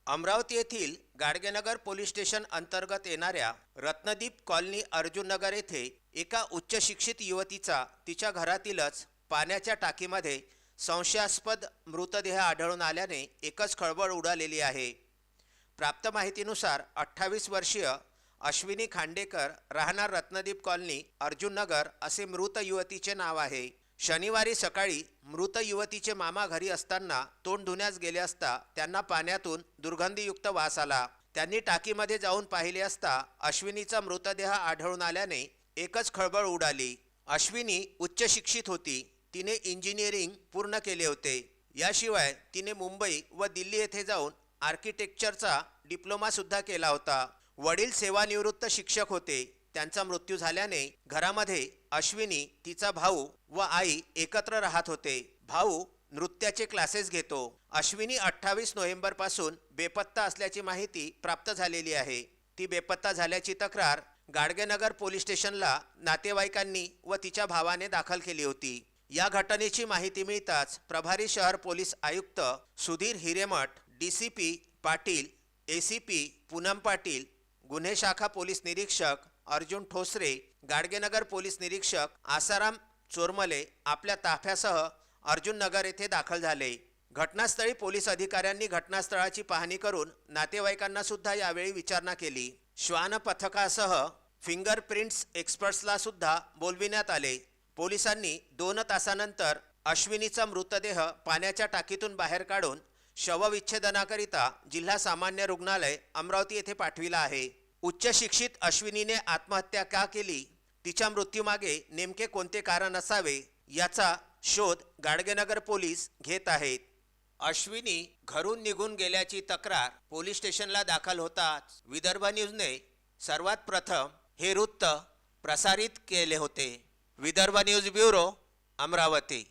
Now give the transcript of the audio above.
अमरावती येथील Gadgenagar police station अंतर्गत येणाऱ्या रत्नदीप कॉलनी अर्जुननगर येथे एका उच्च शिक्षित युवतीचा तिच्या घरातीलच पाण्याच्या टाकीमध्ये संशयास्पद मृतदेह आढळून आल्याने एकच खळबळ उडालेली आहे। प्राप्त माहितीनुसार 28 वर्षीय अश्विनी खांडेकर राहणार रत्नदीप कॉलनी अर्जुननगर असे मृत युवतीचे नाव आहे। शनिवारी सकाळी मृत युवतीचे मामा घरी असताना तोंड धुण्यास गेले असता त्यांना पाण्यातून दुर्गंधीयुक्त वास आला। त्यांनी टाकीमध्ये जाऊन पाहिले असता अश्विनीचा मृतदेह आढळून आल्याने एकच खळबळ उडाली। अश्विनी उच्च शिक्षित होती, तिने इंजिनिअरिंग पूर्ण केले होते। याशिवाय तिने मुंबई व दिल्ली येथे जाऊन आर्किटेक्चरचा डिप्लोमा सुद्धा केला होता। वडील सेवानिवृत्त शिक्षक होते। त्यांचा मृत्यू झाल्याने घरामध्ये अश्विनी, तिचा भाऊ व आई एकत्र राहत होते। भाऊ नृत्याचे क्लासेस घेतो। अश्विनी 28 नोव्हेंबर पासून बेपत्ता असल्याची माहिती प्राप्त झालेली आहे। ती बेपत्ता झाल्याची तक्रार गाडगेनगर पोलीस स्टेशनला नातेवाईकांनी व तिच्या भावाने दाखल केली होती। या घटनेची माहिती मिळताच प्रभारी शहर पोलीस आयुक्त सुधीर हिरेमठ, डीसीपी पाटील, एसीपी पूनम पाटील, गुन्हे शाखा पोलीस निरीक्षक अर्जुन ठोसरे, गाडगेनगर पोलीस निरीक्षक आसाराम चोरमले आपल्या ताफ्यासह अर्जुननगर येथे दाखल झाले। घटनास्थळी पोलीस अधिकाऱ्यांनी घटनास्थळाची पाहणी करून नातेवाईकांना सुद्धा यावेळी विचारणा केली। श्वान पथकासह फिंगरप्रिंट्स एक्सपर्ट्सला सुद्धा बोलविण्यात आले। पोलिसांनी 2 तासानंतर अश्विनीचा मृतदेह पाण्याच्या टाकीतून बाहेर काढून शवविच्छेदनाकरिता जिल्हा सामान्य रुग्णालय अमरावती येथे पाठविला आहे। उच्च शिक्षित अश्विनीने आत्महत्या का केली, तिच्या मृत्यूमागे नेमके कोणते कारण असावे याचा शोध गाडगेनगर पोलीस घेत आहेत। अश्विनी घरून निघून गेल्याची तक्रार पोलीस स्टेशनला दाखल होताच विदर्भ न्यूजने सर्वात प्रथम हे वृत्त प्रसारित केले होते। Vidarbha news bureau, Amravati.